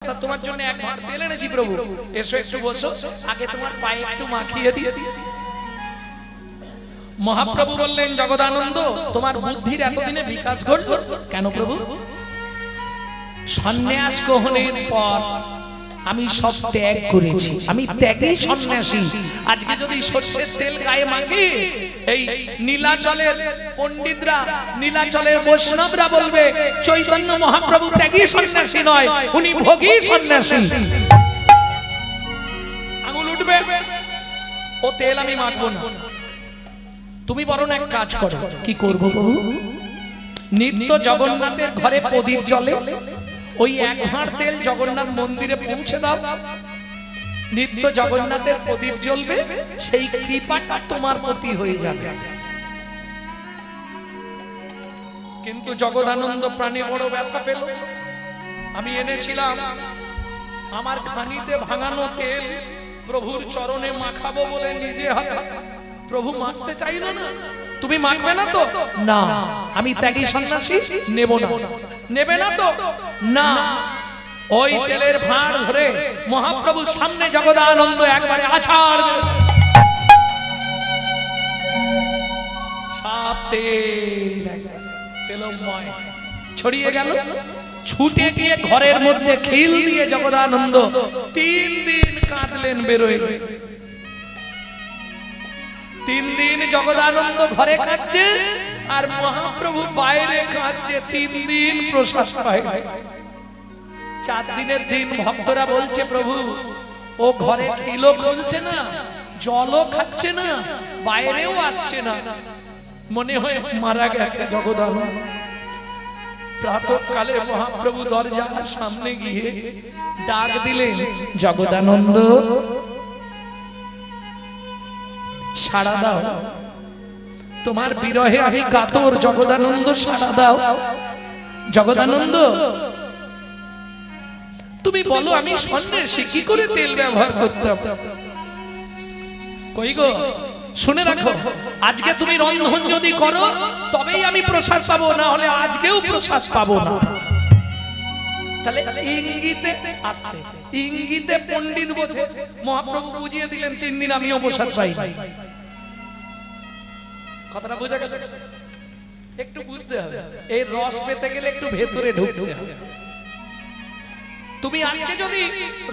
তোমার জন্য এক ভাঁড় তেল এনেছি প্রভু, এসো একটু বসো, আগে তোমার পায়ে একটু মাখিয়ে দিই। মহাপ্রভু বললেন, জগদানন্দ তোমার বুদ্ধির এতদিনে বিকাশ ঘটল কেন প্রভু? সন্ন্যাস গ্রহণের পর আমি সব ত্যাগ করেছি, আমি ত্যাগী সন্ন্যাসী। আজকে যদি সরষের তেল গায়ে মাখি, এই নীলাচলের পণ্ডিতরা, নীলাচলের বৈষ্ণবরা বলবে চৈতন্য মহাপ্রভু ত্যাগী সন্ন্যাসী নয়, উনি ভোগী সন্ন্যাসী। আঙুল উঠবে, ও তেল আমি মাখবো না। তুমি বরং এক কাজ করো। কি করবো প্রভু? নিত্য জগন্নাথের ঘরে প্রদীপ জ্বলে, ওই এক ভাঁড় তেল জগন্নাথ মন্দিরে পৌঁছে দাও, নিত্য জগন্নাথের প্রদীপ জ্বলবে, সেই কৃপাটা তোমার প্রতি হয়ে যাবে। কিন্তু জগদানন্দ প্রাণে বড় ব্যথা পেল। আমি এনেছিলাম আমার ঘানিতে ভাঙানো তেল প্রভুর চরণে মাখাবো বলে নিজে হাতে, প্রভু মাখতে চাইল না। তুমি মাখবে না তো? না, আমি ত্যাগী সন্ন্যাসী, নেব না। নেবে না তো? না। ওই তেলের ভাঁড় ধরে মহাপ্রভুর সামনে জগদানন্দ একবারে আছাড় তেলময় ছড়িয়ে গেল। ছুটে গিয়ে ঘরের মধ্যে খিল দিয়ে জগদানন্দ 3 দিন কাঁদলেন বেরোয়। 3 দিন জগদানন্দ ঘরে কাঁদছে আর মহাপ্রভু বাইরে কাঁদছে। 3 দিন প্রসাদ পায়। 4 দিনের দিন ভক্তরা বলছে, প্রভু ও ঘরে খিলও খুলছে না, জলও খাচ্ছে না, বাইরেও আসছে না, মনে হয় মারা গেছে জগদানন্দ। প্রাতঃকালে মহাপ্রভু দরজার সামনে গিয়ে ডাক দিলেন, জগদানন্দ সাড়া দাও, তোমার বিরহে আমি কাতর। জগদানন্দ সাড়া দাও। জগদানন্দ তুমি বলো আমি সন্ন্যাসী, কি করে তেল ব্যবহার করতাম? কই গো, শুনে রাখো, আজকে তুমি রন্ধন যদি করো তবেই আমি প্রসাদ পাবো, না হলে আজকেও প্রসাদ পাবো না। তাহলে ইঙ্গিতে আসতে, ইঙ্গিতে পণ্ডিত বোঝে। মহাপ্রভু বুঝিয়ে দিলেন 3 দিন আমিও প্রসাদ পাই। কথাটা বোঝা গেল? একটু বুঝতে হবে, এই রস পেতে গেলে একটু ভেতরে ঢুকতে হবে। তুমি আজকে যদি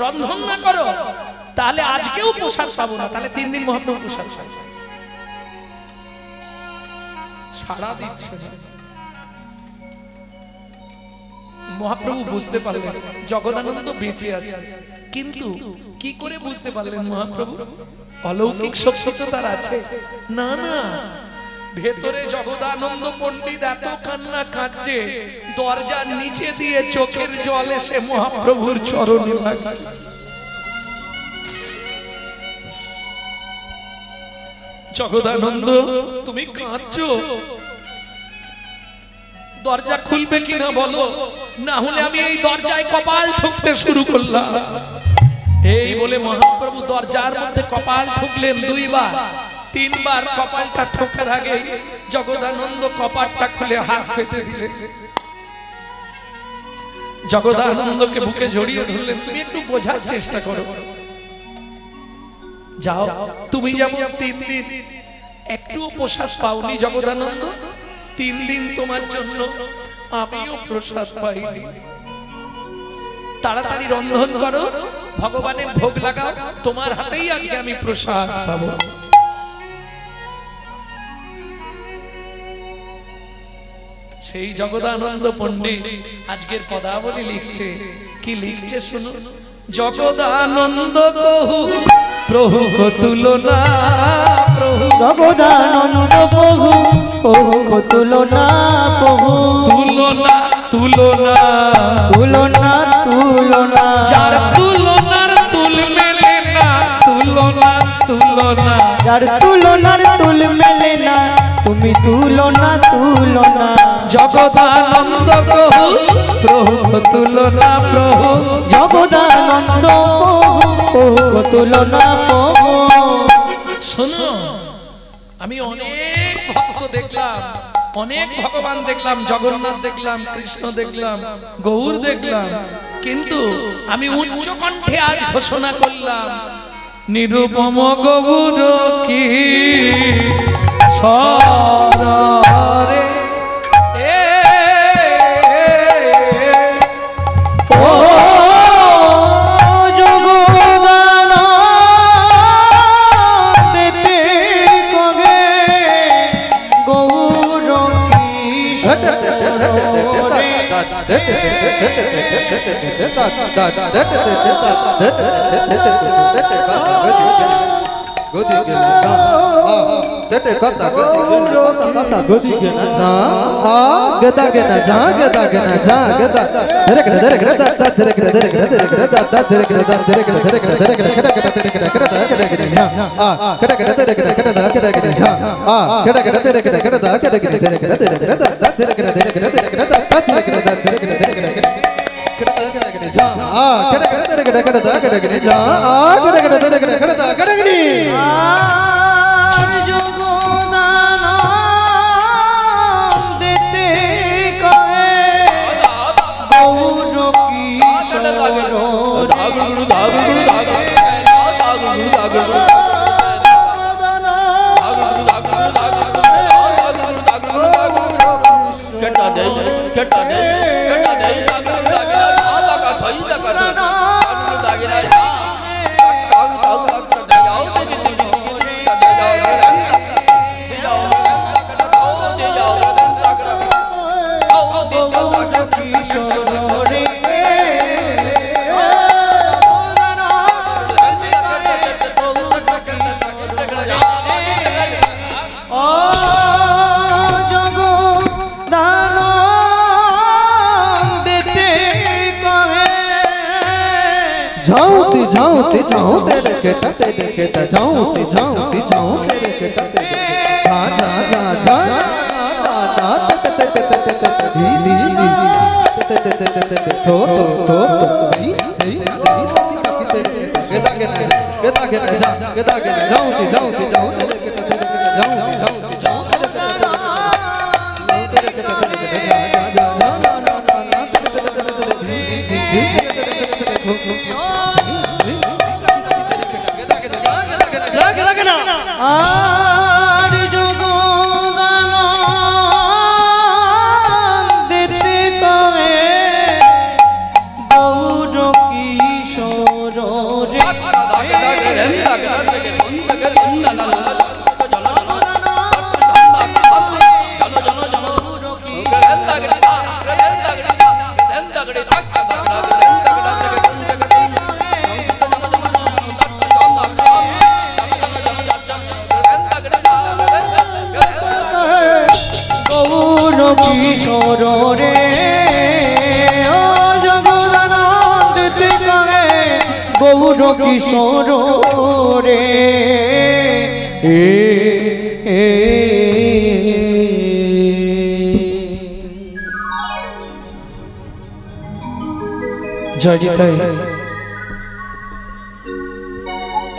রন্ধন না করো তাহলে আজকেও প্রসাদ পাবো না, তাহলে 3 দিন মহাপ্রভু প্রসাদ পাই। সাড়া দিচ্ছে মহাপ্রভু। বুঝতে পারলেন জগদানন্দ বেঁচে আছে, কিন্তু কি করে বুঝতে পারলেন মহাপ্রভু? অলৌকিক শক্তি তো তার আছে। না না, ভেতরে জগদানন্দ পণ্ডিত এত কান্না কাঁদছে, দরজার নিচে দিয়ে চোখের জল এসে মহাপ্রভুর চরণে লাগছে। জগদানন্দ তুমি কাঁদছো, দরজা খুলবে কিনা বলো, না হলে আমি এই দরজায় কপাল ঠুকতে শুরু করলাম। এই বলে মহাপ্রভু দরজার মধ্যে কপাল ঠুকলেন 2 বার। 3 বার কপালটা ঠোকার আগে জগদানন্দ কপালটা খুলে হাত পেতে দিলেন। জগদানন্দকে বুকে জড়িয়ে ধরলেন, তুমি একটু বোঝার চেষ্টা করো। যাও, তুমি যেমন 3 দিন একটুও প্রসাদ পাওনি জগদানন্দ, 3 দিন তোমার জন্য আমিও প্রসাদ পাইনি। তাড়াতাড়ি রন্ধন করো, ভগবানের ভোগ লাগাও, তোমার হাতেই আজকে আমি প্রসাদ পাবো। সেই জগদানন্দ পণ্ডিত আজকের পদাবলী লিখছে। কি লিখছে শুনো। জগদানন্দ কহু প্রভু কো তুলনা, প্রভু জগদানন্দ প্রভু প্রভু কো তুলনা, প্রভু তুলনা তুলনা তুলনা তুলনা, যার তুলনার তুল মেলে না, তুলনা তুলনা, যার তুলনার তুল মেলে না, তুমি তুলনা তুলনা। জগদানন্দ কহু প্রভু কো তুলনা, প্রভু জগদানন্দ প্রভু প্রভু কো তুলনা, প্রভু। শোনো, আমি অনেক ভক্ত দেখলাম অনেক ভগবান দেখলাম, জগন্নাথ দেখলাম, কৃষ্ণ দেখলাম, গৌর দেখলাম, কিন্তু আমি উচ্চ কণ্ঠে আজ ঘোষণা করলাম নিরুপম গৌর কি সরে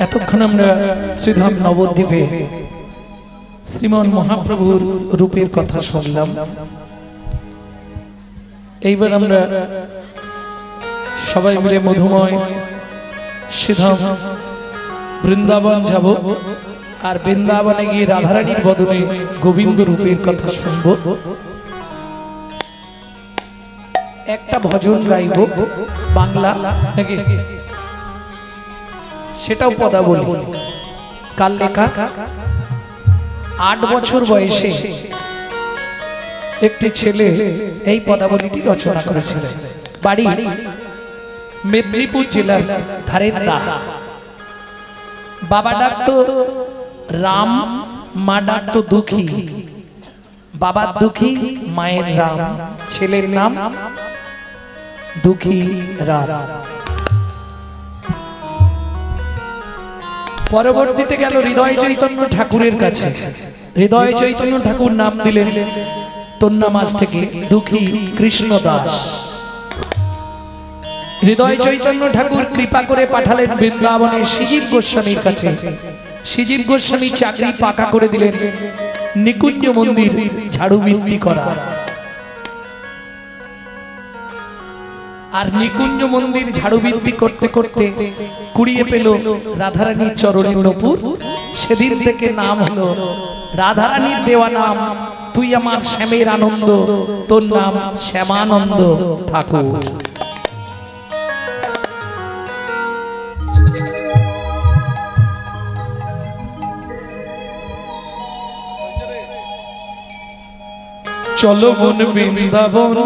এতক্ষণ আমরা শ্রীধাম নবদ্বীপে শ্রীমন মহাপ্রভুর রূপের কথা শুনলাম। এইবার আমরা সবাই মিলে মধুময় শ্রীধাম বৃন্দাবন যাব, আর বৃন্দাবনে গিয়ে রাধারানীর বদনে গোবিন্দ রূপের কথা শুনব। একটা ভজন গাইব বাংলা নাকি, সেটাও পদাবলী। কাল লেখা 8 বছর বয়সে একটি ছেলে এই পদাবলীটি রচনা করেছিলেন। বাড়ি মেদিনীপুর জেলার ধারের দা। বাবা ডাকতো রাম, মা ডাকতো দুঃখী। বাবার দুঃখী, মায়ের রাম, ছেলের নাম দুঃখী রাম। পরবর্তীতে গেল হৃদয় চৈতন্য ঠাকুরের কাছে। হৃদয় চৈতন্য ঠাকুর নাম দিলেন তন্না মাস থেকে দুঃখী কৃষ্ণ দাস। হৃদয় চৈতন্য ঠাকুর কৃপা করে পাঠালেন বৃন্দাবনে শ্রীজীব গোস্বামীর কাছে। শ্রীজীব গোস্বামী চাকরি পাকা করে দিলেন নিকুঞ্জ মন্দির ঝাড়ু বৃত্তি করা। আর নিকুঞ্জ মন্দির ঝাড়ু বৃত্তি করতে করতে কুড়িয়ে পেল রাধারানীর চরণের নূপুর। সেদিন থেকে নাম হলো রাধারানীর দেওয়া নাম, তুই আমার শ্যামের আনন্দ, তোর নাম শ্যামানন্দ ঠাকুর। চলো মন বৃন্দাবন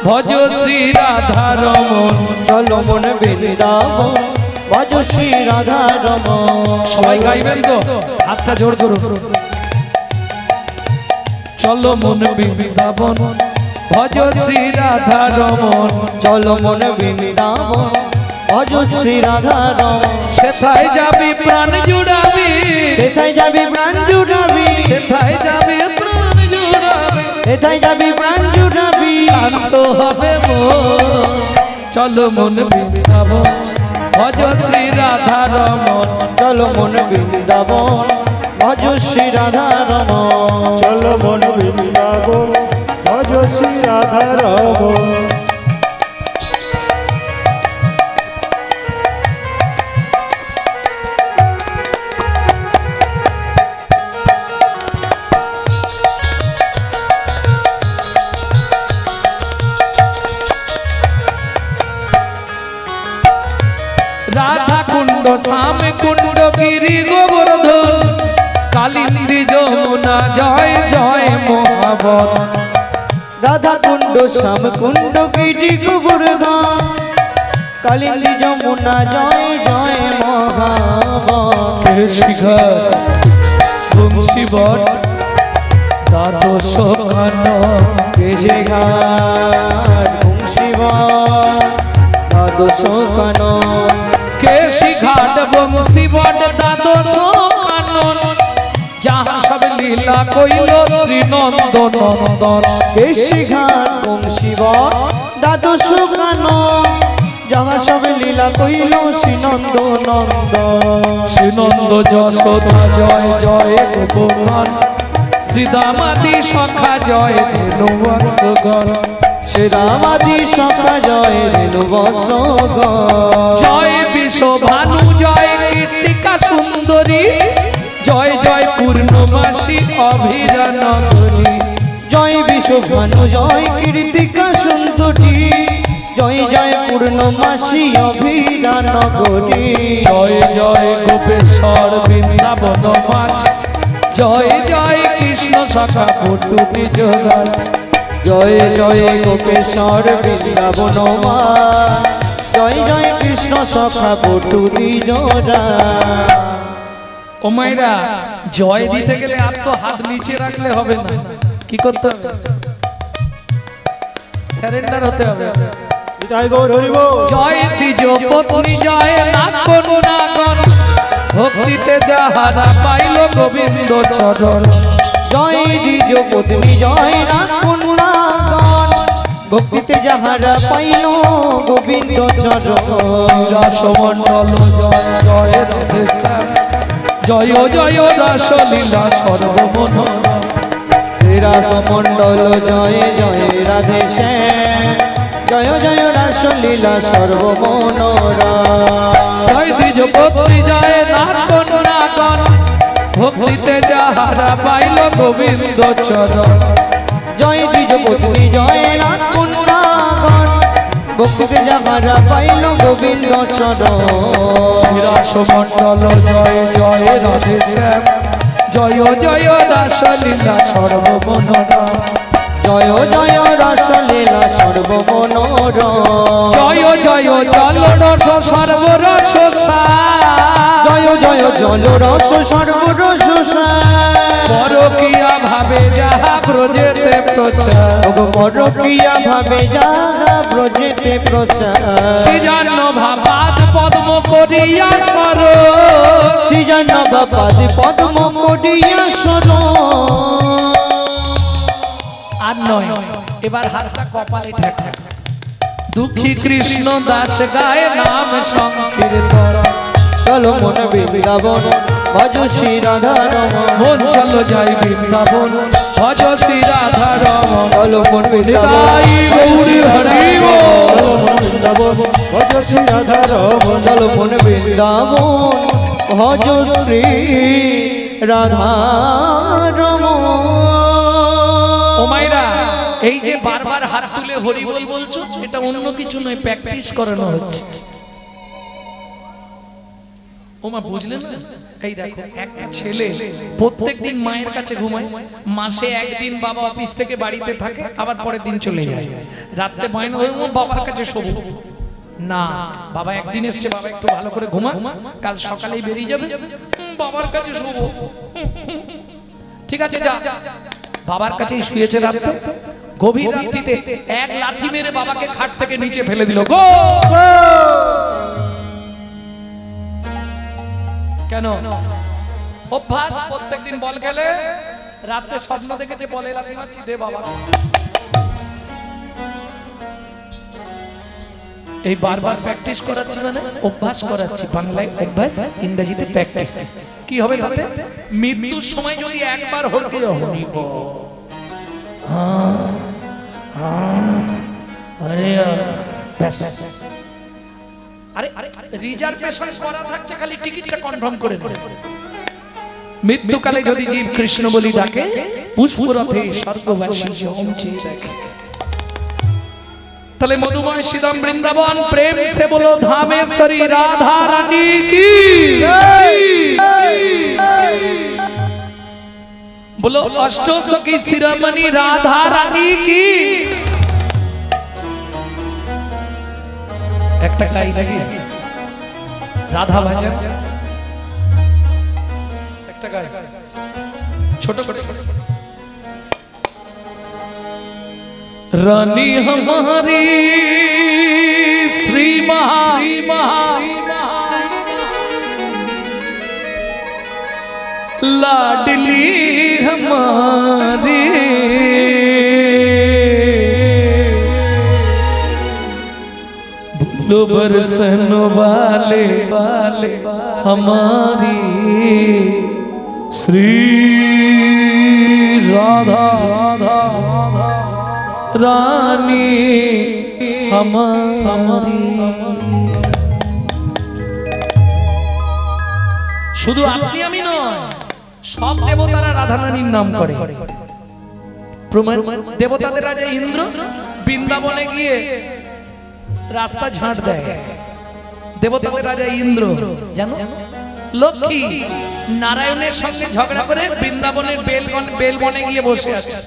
ভজ শ্রী রাধা রমন, চলো মন বৃন্দাবন ভজ শ্রী রাধা রমন। সবাই গাইবেন তো, হাতটা জোর করুন। চলো মন বৃন্দাবন ভজ শ্রী রাধা রমন, চলো মন বৃন্দাবন ভজ শ্রী রাধা রমন। সেথায় যাবি প্রাণ জুড়াবি, সেথায় যাবি প্রাণ জুড়াবি, সেথায় যাবি প্রাণ জুড়াবি, সেথায় যাবি প্রাণ জুড়াবি, শান্ত হবে মন। চলো মন বৃন্দাবন ভজ শ্রী রাধা রমন, চলো মন বৃন্দাবন ভজ শ্রী রাধা রমন। চলো মন বৃন্দাবন ভজ শ্রী রাধা রমন। রাধা কুণ্ড শ্যাম কুণ্ড গিরি গোবর্ধন, কালিন্দী যমুনা জয় জয় মহাবন। রাধা কুণ্ড শ্যাম কুণ্ড গিরি গোবর্ধন, কালিন্দী যমুনা জয় জয় মহাবন। শিখর বংশীবট দ্বাদশ কানন, কেশে ঘাট বংশীবট দ্বাদশ কানন, কেশি ঘাট বংশীবট দ্বাদশ কানন, যাহা সব লীলা কইল শ্রী নন্দ নন্দন। কেশে ঘাট বংশীবট দ্বাদশ কানন, যাহা সব লীলা কইল শ্রী নন্দ নন্দন। শ্রী নন্দ যশোদা জয় জয় গোপাল, শ্রীদামাদি সখা জয় ধেনু বংশগণ। শ্রী রামাদি সখা জয় রেণু বংশগণ। জয় বিশ্বভানু জয় কীর্তিকা সুন্দরী, জয় জয় পূর্ণমাসী অভিরানগরী। জয় বিশ্বভানু জয় কীর্তিকা সুন্দরী, জয় জয় পূর্ণমাসী অভিরানগরী। জয় জয় গোপেশ্বর বৃন্দাবন মাঝ, জয় জয় কৃষ্ণ সখা পটু বিজয়। জয় জয় গোপেশ্বর বৃন্দাবন মা, জয় জয় কৃষ্ণ সখা পটু বিজোড়া। ও মায়েরা, জয় দিতে গেলে আর তো হাত নিচে রাখলে হবে না, কি করতে হবে? সারেন্ডার হতে হবে। জয় গৌর হরি বল। জয় দ্বিজ পত্নী জয় নাগন নাগন, ভক্তিতে যাহারা পাইল গোবিন্দ চরণ। জয় দ্বিজ পত্নী জয় নাগন নাগন, ভক্তিতে যাহারা পাইল গোবিন্দ চরণ। রাসমণ্ডল জয় জয় রাধেশ্যাম, জয় জয় রাসলীলা সর্বমনোরম। রাসমণ্ডল জয় জয় রাধে শ্যাম, জয় জয় রাসলীলা সর্বমনোরম। জয় দ্বিজ পত্নী জয় নাগন নাগন, ভক্তিতে যাহারা পাইল গোবিন্দ চরণ। জয় দ্বিজ পত্নী জয় নাগন নাগন, ভক্তিতে যাহারা পাইল গোবিন্দ চরণ। রাসমণ্ডল জয় জয় রাধেশ্যাম, জয় জয় রাসলীলা সর্বমনোরম। জয় জয় রাসলীলা সর্বমনোরম। জয় জয় জল রস সর্বরস সার, জয় জয় জল রস সর্বরস সার। পরকীয়া ভাবে যাহা ব্রজেতে প্রচার, পরকীয়া ভাবে যাহা ব্রজেতে প্রচার। সৃজন্য ভাবাদ পদ্ম করিয়া সর, সৃজন বাপাদ পদ্ম করিয়া সর। আর নয়, এবার হাতটা কপালে ঠেকা। দুঃখী কৃষ্ণ দাস গায় নাম সংকীর্তন, চলো মন বৃন্দাবন ভজ শ্রী রাধা রমন মন চলো যাই বৃন্দাবন ভজ শ্রী রাধা রমন চলো মন নিতাই গৌরী হরি বল চলো মন বৃন্দাবন ভজ শ্রী রাধা রমন চলো মন বৃন্দাবন ভজ শ্রী রাধা রমন। ও মাইরা, এই যে বারবার হাত তুলে হরি বল বলছো, এটা অন্য কিছু নয়, প্র্যাকটিস করানো হচ্ছে। ও মা বুঝলেন না? এই দেখো, একটা ছেলে প্রত্যেকদিন মায়ের কাছে ঘুমায়, মাসে একদিন বাবা অফিস থেকে বাড়িতে থাকে, আবার পরের দিন চলে যায়। রাতে বায়না হয়ে বাবার কাছে শোবো না, বাবা একদিন এসছে, বাবা একটু ভালো করে ঘুমা, কাল সকালেই বেরিয়ে যাবে, বাবার কাছে শোবো। ঠিক আছে, যা, বাবার কাছেই শুয়েছে রাতে। গভীর রাত্রিতে এক লাথি মেরে বাবাকে খাট থেকে নিচে ফেলে দিল। গো কেন? অভ্যাস, প্রত্যেকদিন বল খেলে, রাতে স্বপ্ন দেখেছে বলে লাথি মারছি, দে বাবা। এই বারবার প্র্যাকটিস করাচ্ছি, মানে অভ্যাস করাচ্ছি। বাংলায় অভ্যাস, ইংরেজিতে প্র্যাকটিস। কি হবে তাতে? মৃত্যুর সময় যদি একবার হরি হরিব, আরে রিজার্ভেশন করা থাকছে, খালি টিকিটটা কনফার্ম করে নেবে। মৃত্যুকালে যদি জীব কৃষ্ণ বলি ডাকে, পুষ্পরথে স্বর্গবাসী ওম চেয়ে ডাকে। তাহলে মধুময় শ্রীধাম বৃন্দাবন, প্রেম সে বলো ধামেশ্বরী রাধা রানী কি बोलो अष्टो सखी शिरोमणि राधा रानी की। একটা গাই নাকি রাধা ভজন, একটা গাই ছোট ছোট। रानी हमारी श्री महा लाडली हमारी, भूलो बरसन वाले हमारी श्री राधा रानी हमारी। শুধু আপনি আমি নয়, সব দেবতারা রাধা রানীর নাম করে। দেবতাদের রাজা ইন্দ্র বৃন্দাবনে গিয়ে রাস্তা ঝাঁট দেয়। দেবতাদের রাজা ইন্দ্র জানো, লক্ষ্মী নারায়ণের সঙ্গে ঝগড়া করে বৃন্দাবনের বেলবনে গিয়ে বসে আছে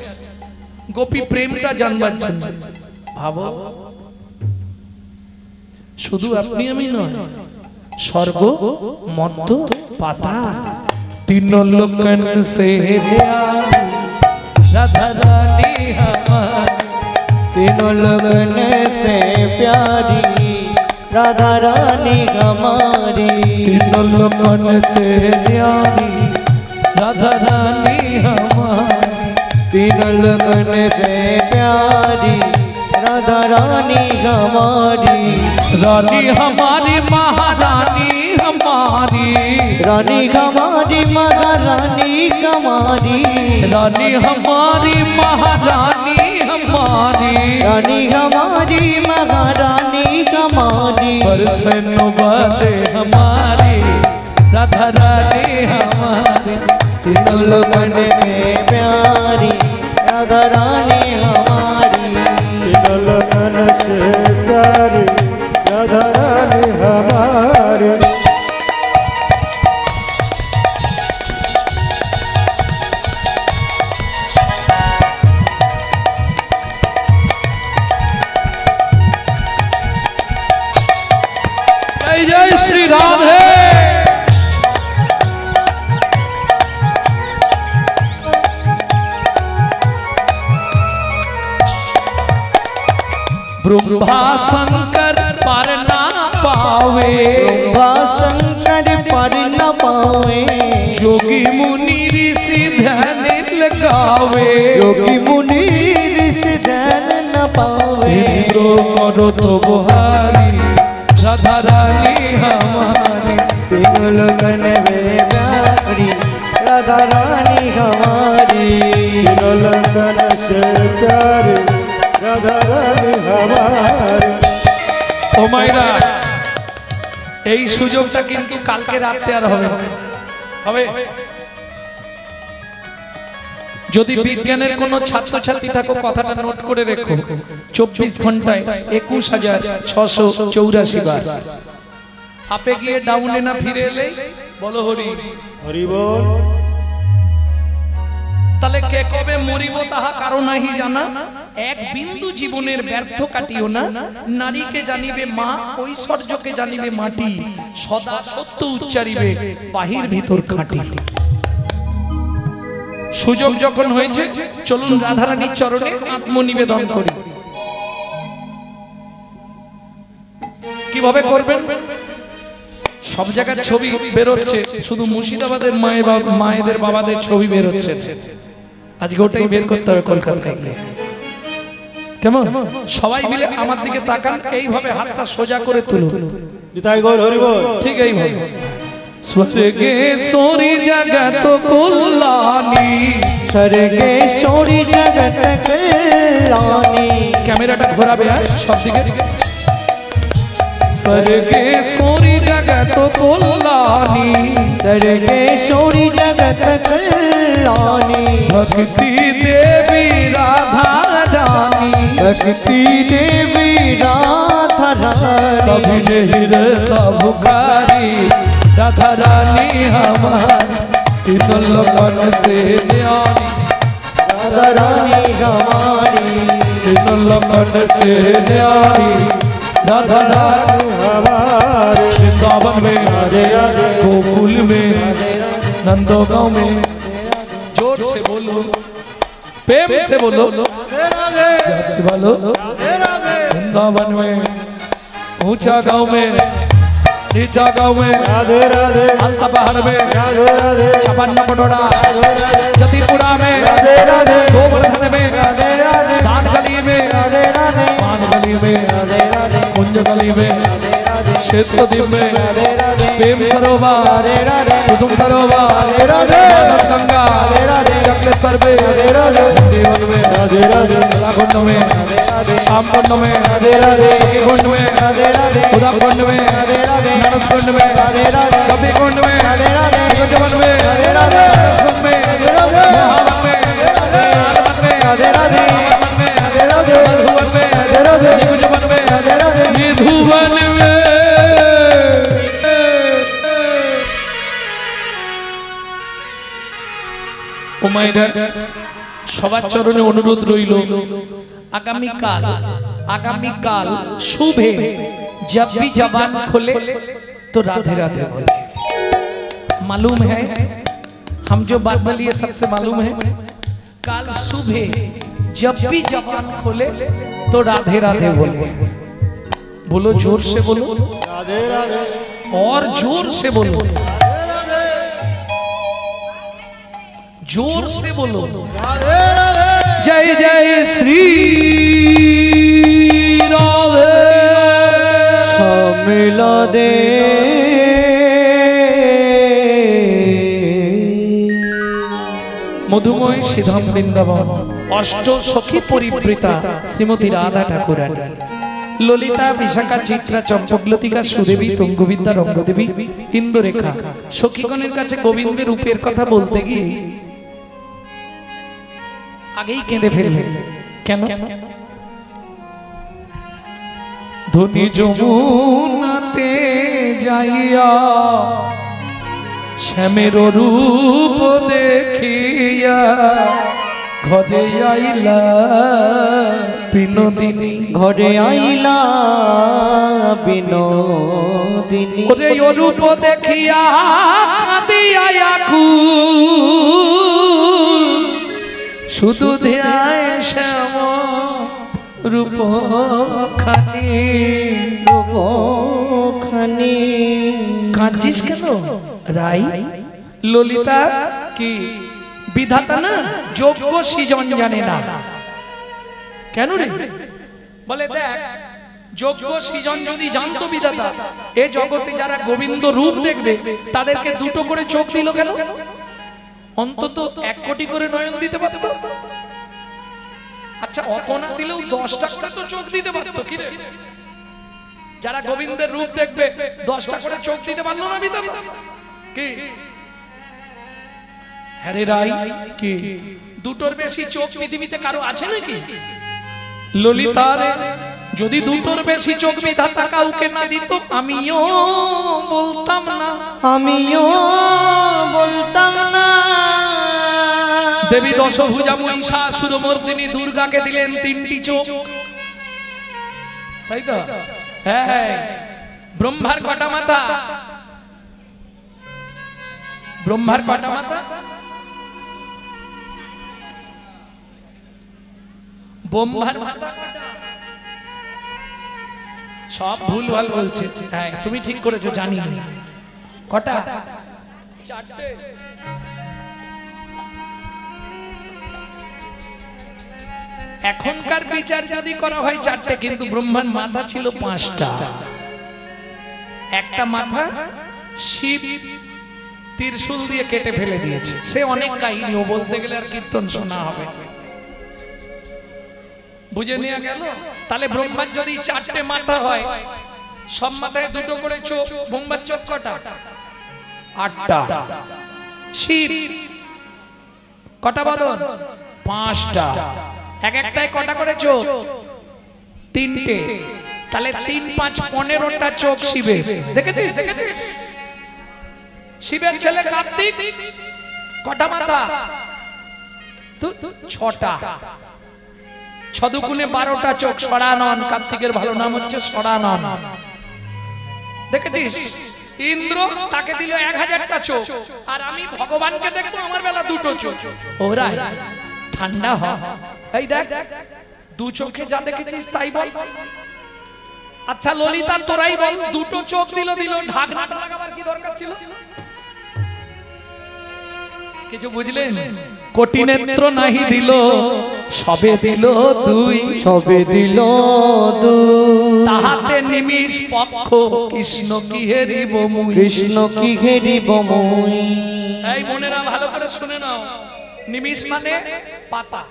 গোপী প্রেমটা জানবার জন্য। ভাবো, শুধু আপনি আমি নয়, স্বর্গ মধ্য পাতাল तीनों लोकन से राधा रानी हमारी, तीनों लोगन से प्यारी राधा रानी हमारी, तीनों लोकन से प्यारी राधा रानी हमारी, तीनों लोगन से प्यारी राधा रानी हमारी। रानी हमारी महारानी हमारी, रानी हमारी महारानी हमारी, रानी हमारी महारानी हमारी, रानी हमारी महारानी हमारी, बरसन वाले हमारी राधा रानी हमारी, तीनों लोगन से प्यारी राधा रानी हमारी, तीनों लोगन से प्यारी राधा रानी हमारी। जय जय श्री राधे। ब्रह्मा शंकर पर ना पावे, ब्रह्मा शंकर पर न पावे, योगी मुनि ऋषि ध्यान लगावे, योगी मुनि ऋषि ध्यान न पावे, इंद्रो करो तो बुहारी राधा रानी हमारी, तीनों लोकन में प्यारी राधा रानी हमारी तीनों लोकन से प्यारी राधा रानी हमारी। ও মাইরা এই সুযোগটা কিন্তু কালকে রাতে আর হবে না। হবে যদি বিজ্ঞানের কোন ছাত্রছাত্রী থাকো কথাটা নোট করে রেখো 24 ঘন্টায় 21,684 বার আপে গিয়ে ডাউনে না ফিরে এলে বলো হরি হরি বল। তাহলে কে কবে মরিব তাহা কারো নাহি জানা এক বিন্দু জীবনের ব্যর্থ কাটিও না নারীকে জানিবে মা ঐশ্বর্যকে জানিবে মাটি সদা সত্য উচ্চারিবে বাহির ভিতর খাঁটি। সুযোগ যখন হয়েছে চলুন রাধারানীর চরণে আত্মনিবেদন করি। কিভাবে করবেন? সব জায়গার ছবি বেরোচ্ছে, শুধু মুর্শিদাবাদের মায়েদের বাবাদের ছবি বেরোচ্ছে। আজকে ওটাই বের করতে হবে কলকাতায় গিয়ে। কেমন সবাই মিলে আমার দিকে তাকান, এইভাবে হাতটা সোজা করে তুলুন। নিতাই গৌর হরি বল। ঠিক এইভাবে স্বর্গে সোরি জগত কল্যাণী স্বর্গে সোরি জগত কল্যাণী। ক্যামেরাটা ঘোরাবে সব দিকে। স্বর্গে সোরি জগত কল্যাণী স্বর্গে সোরি জগত কল্যাণী। ভক্তি দেবী রাধা রানী भक्ति देवी राधा रानी कभी नहीं रहता भुखारी राधा रानी हमारी तीनों लोगन से न्यारी राधा रानी हमारी तीनों लोगन से न्यारी राधा रानी हमारे वृंदावन में गोकुल में नंदो गांव में जोर से बोलो प्रेम से बोलो बोलो वृंदावन में ऊंचा गांव में नीचा गांव में राधे राधे अलता पहाड़ में राधे राधे छपन्ना पटोड़ा जतीपुरा में राधे राधे गोवर्धन में राधे राधे दान गली में राधे राधे मान गली में राधे राधे कुंज गली में क्षेत्रदीप में प्रेम सरोवर राधे राधे कुसुम सरोवर राधे मानस गंगा चक्लेश्वर में देवन में राधे राधे कलाकुंड में श्याम कुंड में राधे राधे कुंड में राधे राधे उदा कुंड में नरस कुंड में कपि कुंड में गजवन में कुंड में महावन में आलमन में राधे राधे आलमन में राधे राधे मधुवन में राधे राधे निकुंजवन में राधे राधे निधुवन में ও মাইরা সবার চরণে অনুরোধ রইল আগামীকাল শুভে जब भी जबान खोले तो राधे राधे बोले। मालूम है हम जो बात बोलिए सबसे मालूम है काल सुबह जब भी जबान खोले तो राधे राधे बोले। बोलो जोर से बोलो राधे राधे और जोर से बोलो जोर से बोलो जय जय श्री राधे मिला दे मधुमय श्रीधाम वृंदावन अष्ट सखी परिवृता श्रीमती राधा ठाकुरानी ललिता विशाखा चित्रा चंपकलतिका सुदेवी तुंगविद्या रंगदेवी इंदुरेखा सखीगणের কাছে গোবিন্দের রূপের কথা বলতে গিয়ে আগেই কেঁদে ফেললেন। কেন? ধনি যমুনাতে যাইয়া শ্যামের রূপ দেখিয়া ঘরে আইলা বিনোদিনী ঘরে আইলা বিনোদিনী ওরে রূপ দেখিয়া কাঁদিয়া কুল শুধু ধ্যায় শ্যাম রূপ খানি রূপখানি কাঁদছিস কেন রাই? ললিতা কি বিধাতা না, যোগ্য সৃজন জানে না। কেন রে? বলে দেখ যোগ্য সৃজন যদি জানতো বিধাতা এ জগতে যারা গোবিন্দ রূপ দেখবে তাদেরকে দুটো করে চোখ দিল কেন? অন্তত 1 কোটি করে নয়ন দিতে পারত। আচ্ছা অত না দিলেও 10টা করে তো চোখ দিতে পারতো। কি রে, যারা গোবিন্দের রূপ দেখবে 10টা করে চোখ দিতে পারলো না বিধাতা? কি হ্যারে রাই, কি দুটোর বেশি চোখ পৃথিবীতে কারো আছে নাকি? ললিতার যদি দুটোর বেশি চোখ বিধাতা কাউকে না দিত আমিও বলতাম না, আমিও বলতাম না। দেবী দশভুজা মহিষাসুরমর্দিনী দুর্গাকে দিলেন 3টি চোখ, তাই তো? হ্যাঁ। ব্রহ্মার কটা মাথা? ব্রহ্মার কটা মাথা? ব্রহ্মার মাথা সব ভুল ভাল বলছে। হ্যাঁ তুমি ঠিক করেছো, জানি না কটা? 4টে। এখনকার বিচার যদি করা হয় 4টে, কিন্তু ব্রহ্মার মাথা ছিল 5টা। একটা মাথা শিব ত্রিশূল দিয়ে কেটে ফেলে দিয়েছে, সে অনেক কাহিনীও বলতে গেলে আর কীর্তন শোনা হবে, বুঝে নিয়ে গেল। তাহলে ব্রহ্মার যদি 4টে মাথা হয়, সব মাথায় 2টো করে চোখ, ব্রহ্মার চোখ কটা? 8টা। শিব কটা বদন? 5টা। এক একটায় কটা করে চোখ? 3টে। তাহলে 3 5 15টা চোখ শিবের। দেখেছিস? শিবের ছেলে কার্তিক কটা মাথা? 6টা। 6 দুগুণে 12টা চোখ। সরানন, কার্তিকের ভালো নাম হচ্ছে সরানন। দেখেছিস? ইন্দ্র তাকে দিল 1000টা চোখ, আর আমি ভগবানকে দেখবো আমার বেলা 2টো চোখ। ওরা ঠান্ডা হ, এই দেখ 2 চোখে যা দেখেছিস তাই বল। আচ্ছা ললিতা তোরাই বল, 2টো চোখ দিল, ঢাকনাটা লাগাবার কি দরকার ছিল? কিছু বুঝলেন? কোটি নেত্র নাহি দিল, সবে দিল 2, সবে দিল 2। তাহাতে নিমিষ পক্ষ কৃষ্ণ কি হেরিব মুই, কৃষ্ণ কি হেরিব মুই। এই মনেরা ভালো করে শুনে নাও, নিমিষ মানে পাতা,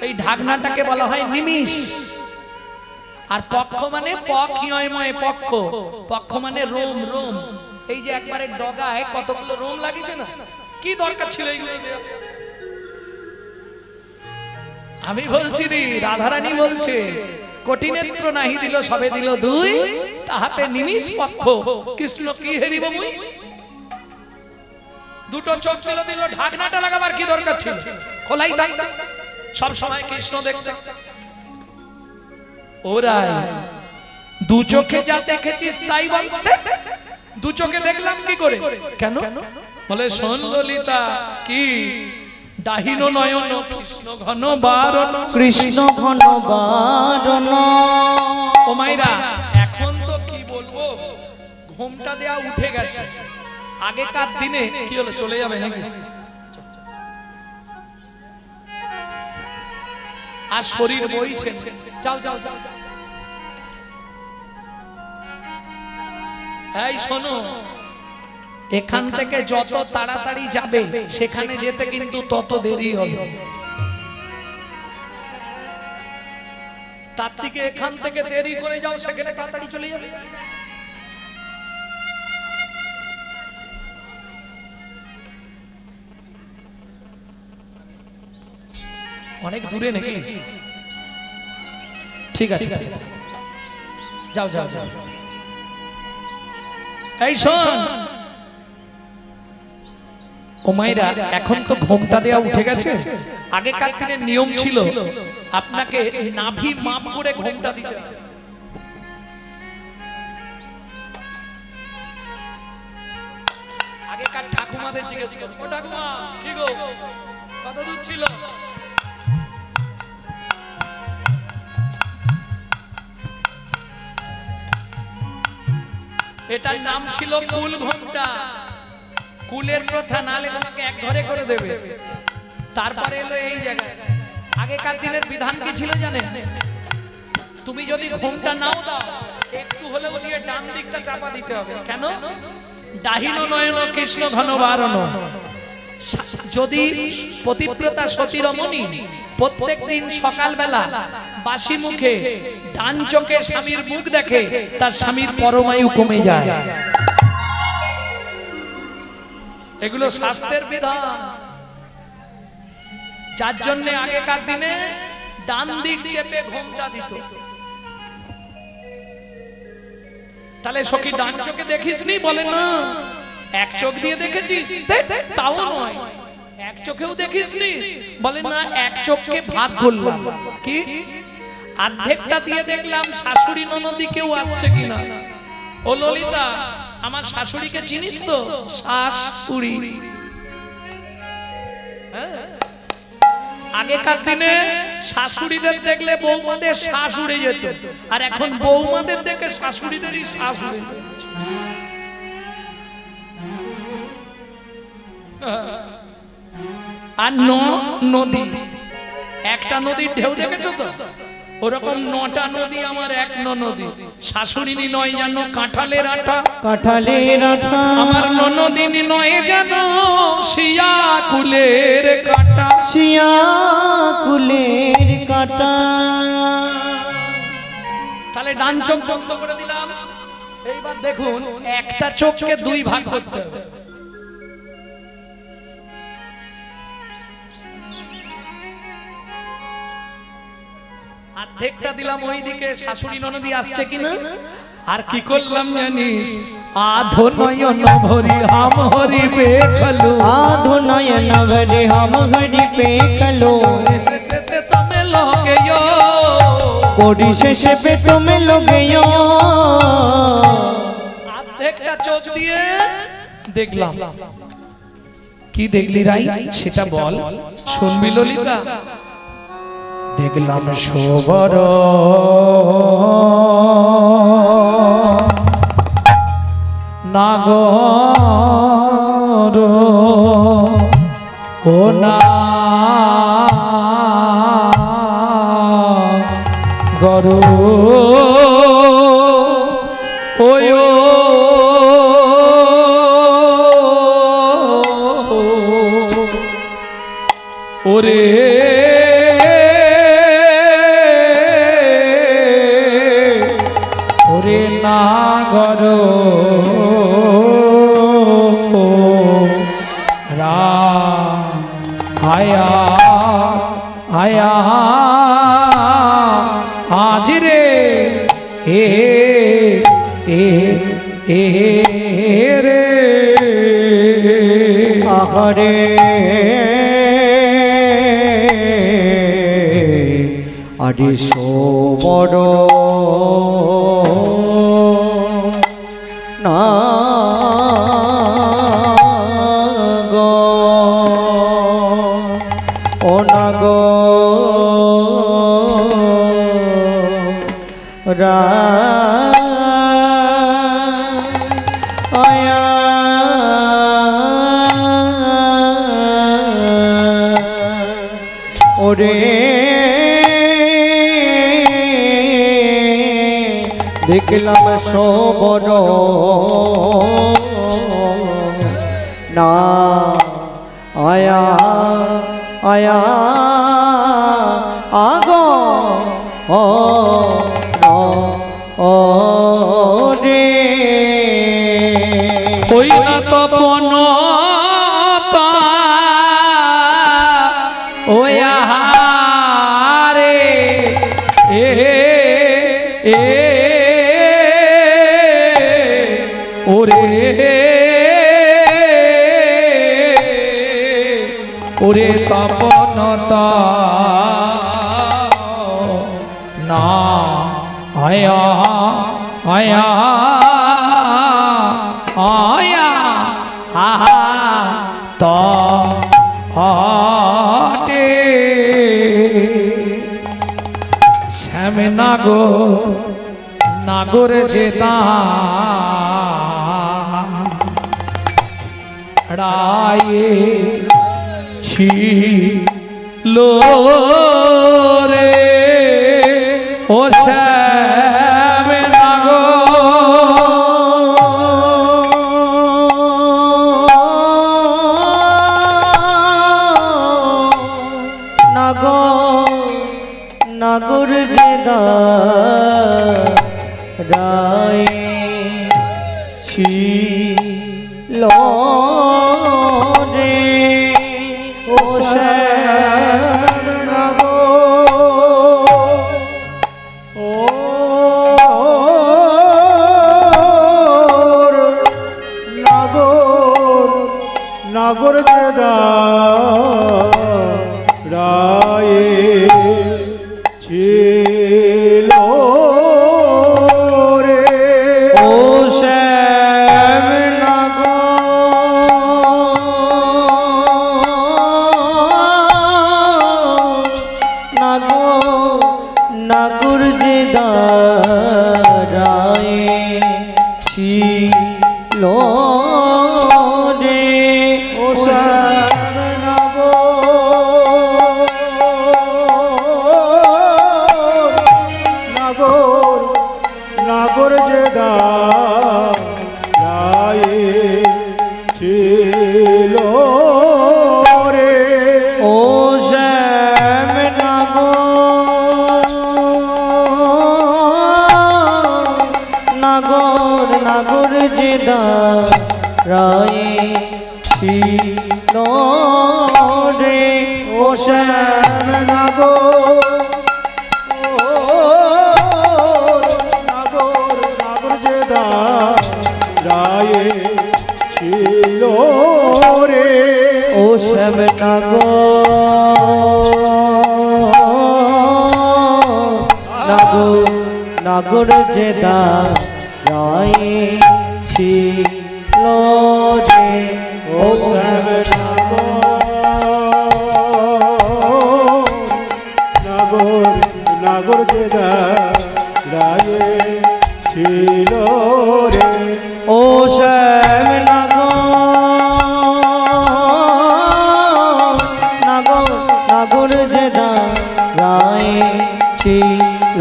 এই ঢাকনাটাকে বলা হয় নিমিষ। আর পক্ষ মানে পক্ষময় পক্ষ, পক্ষ মানে রোম। রোম এই যে একবারে ডগায় কতগুলো রোম লাগিয়েছে না, কি দরকার ছিল এইগুলো দেওয়া? আমি বলছি নি, রাধারানী বলছে কোটি নেত্র নাহি দিল, সবে দিল 2, তাহাতে নিমিষ পক্ষ কৃষ্ণ কি হেরিব মুই। 2টো চোখ দিল, ঢাকনাটা লাগাবার কি দরকার ছিল? খোলাই থাকতাম, সব সময় কৃষ্ণ দেখতে। ওরাই 2 চোখে যা দেখেছিস তাই বলতে। 2 চোখে দেখলাম কি করে? কেন বলে শোন ললিতা, কি দাহিন নয়ন কৃষ্ণ ঘন বারণ, কৃষ্ণ ঘন বারণ। ও মাইরা এখন তো কি বলবো, ঘুমটা দেয়া উঠে গেছে। আগেকার দিনে কি হলো, চলে যাবে নাকি? আর শরীর বইছে, যাও যাও যাও। এই শোনো, এখান থেকে যত তাড়াতাড়ি যাবে সেখানে যেতে কিন্তু তত দেরি হবে। তার থেকে এখান থেকে দেরি করে যাও, সেখানে তাড়াতাড়ি চলে যাবে। অনেক দূরে নাকি? ঠিক আছে, যাও যাও যাও। এই শোন ও মায়েরা, এখন তো ঘোমটা দেয়া উঠে গেছে। আগেকার দিনের নিয়ম ছিল আপনাকে নাভি মাপ করে ঘোমটা দিতে হবে। আগেকার ঠাকুমাদের জিজ্ঞেস করো, ও ঠাকুমা কি গো, কত দূর ছিল? এটার নাম ছিল কুল ঘোমটা। কুলের প্রথা, নালে তোমাকে এক ঘরে করে দেবে। তারপরে এলো এই জায়গায়। আগেকার দিনের বিধান কি ছিল জানেন? তুমি যদি ঘুমটা নাও দাও একটু হলেও দিয়ে ডান দিকটা চাপা দিতে হবে। কেন? ডাহিনো নয়ন কৃষ্ণ ঘন বারণ। যদি পতিব্রতা সতী রমণী প্রত্যেকদিন সকালবেলা বাসি মুখে ডান চোখে স্বামীর মুখ দেখে, তার স্বামীর পরমায়ু কমে যায়। এগুলো শাস্ত্রের বিধান, যার জন্য আগেকার দিনে ডান দিক চেপে ঘুমটা দিত। তাহলে সখী ডান চোখে দেখিসনি? বলে না। এক চোখ দিয়ে দেখেছিস? তাও নয়। এক চোখেও দেখিসনি? বলে না, এক চোখকে ভাগ করলাম। কি? অর্ধেকটা দিয়ে দেখলাম শাশুড়ি ননদি কেউ আসছে কিনা। ও ললিতা, আমার শাশুড়িকে চিনিস তো? শাশুড়ি। আগেকার দিনে শাশুড়িদের দেখলে বৌমাদের শ্বাস উড়ে যেত, আর এখন বৌমাদের দেখে শাশুড়িদেরই শ্বাস উড়ে যেত। আর নদী, একটা নদীর ঢেউ দেখেছো তো? ওরকম 9টা নদী আমার এক নদী। শাশুড়িনী নয় জানো কাঁঠালের আটা, কাঁঠালের আঠা আমার ননদিনী নয় জানো শিয়া কুলের কাটা, শিয়া কুলের কাটা। তাহলে ডান চোখ বন্ধ করে দিলাম। এইবার দেখুন, একটা চোখকে দুই ভাগ করতে হবে। অর্ধেকটা দিলাম ওইদিকে, শাশুড়ি ননদি আসছে কিনা। আর কি করলাম জানিস? আধো নয়ন ভরি হাম হরি পেখলো, आधो नयन भरे हम हरि पे खलो, তুমি লগে कोडी शेषे पे तुम लोगे यो। অর্ধেকটা চোখ দিয়ে দেখলাম। কি দেখলি রাই? সেটা বল, শুনবি ললিতা? দেখলাম শোভর নাগর, ও না গরু ওয় ওরে ওরে নাগর রা আয়া আয়া আজ রে এ এ এ রে আহরে আরে শোভর না গো, ও না গো রা আয়া ওরে দেখলাম শোভর না আয়া আয়া আগো ও ও রে ওই না তপন ওই আহারে এ এ ওরে ওরে তপনতা না আয়া আয়া আয়া আহা তো হটে শ্যাম নাগর যেতা রায়ে ছিল রে ও শ্যাম ছিল রে ও নাগর জেদা রায়ে ছিল রে ও শ্যাম নাগর যে দাঁড়ায়ে ছিল রে ও শ্যাম নাগর জেদা রায়ে ছিল রে ও শ্যাম নাগর যে দাঁড়ায়ে ছিল রে ও শ্যাম নাগর জেদা রায়ে ছিল রে ও শ্যাম নাগর যে দাঁড়ায়ে ছিল রে ও শ্যাম নাগর জেদা রায়ে ছিল রে ও শ্যাম নাগর যে দাঁড়ায়ে ছিল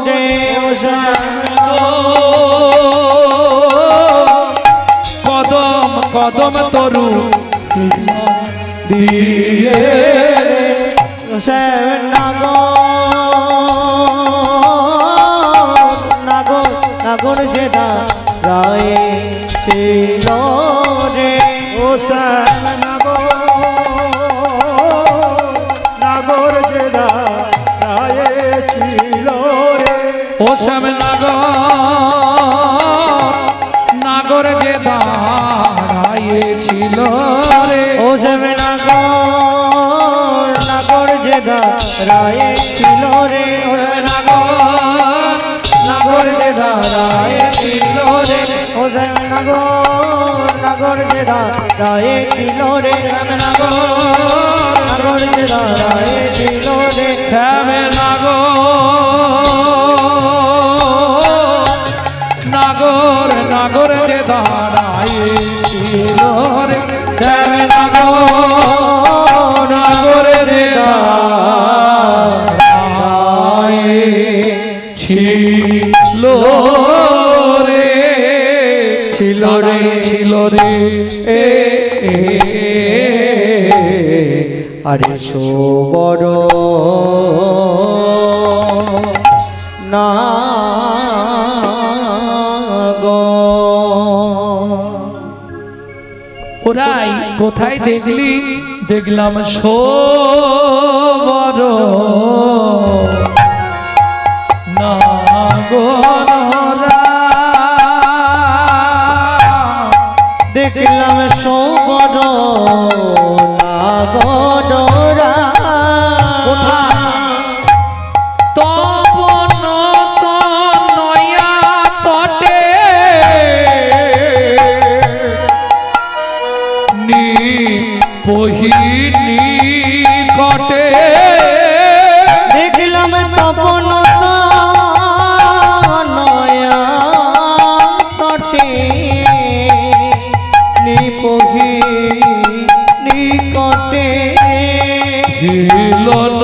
রে ও শ্যাম কদম কদম তরু দিয়ে শ্যাম নাগর যে দাঁড়ায়ে ছিল রে ও শ্যাম নাগর জেদা রায়ে ছিল রে ও শ্যাম নাগর যে দাঁড়ায়ে ছিল রে ও শ্যাম নাগর যে দাঁড়ায়ে ছিল রে ও নাগর যে দাঁড়ায়ে ছিল রে ও শ্যাম নাগর যে দাঁড়ায়ে ছিল রে নাগর যে দাঁড়ায়ে ছিল রে শ্যাম নাগর যে দাঁড়ায়ে ছিল রে শ্যাম নাগর যে দাঁড়ায়ে ছিল রে ছিল রে আরে সোবর না ওরাই কোথায় দেখলি দেখলাম সোবর নাগরা দেখলাম সোবর নাগরা তপন তনয়া তটে পহিনী কটে দেখলাম তপন নয়া তটে নিপহি নিকটে হিলন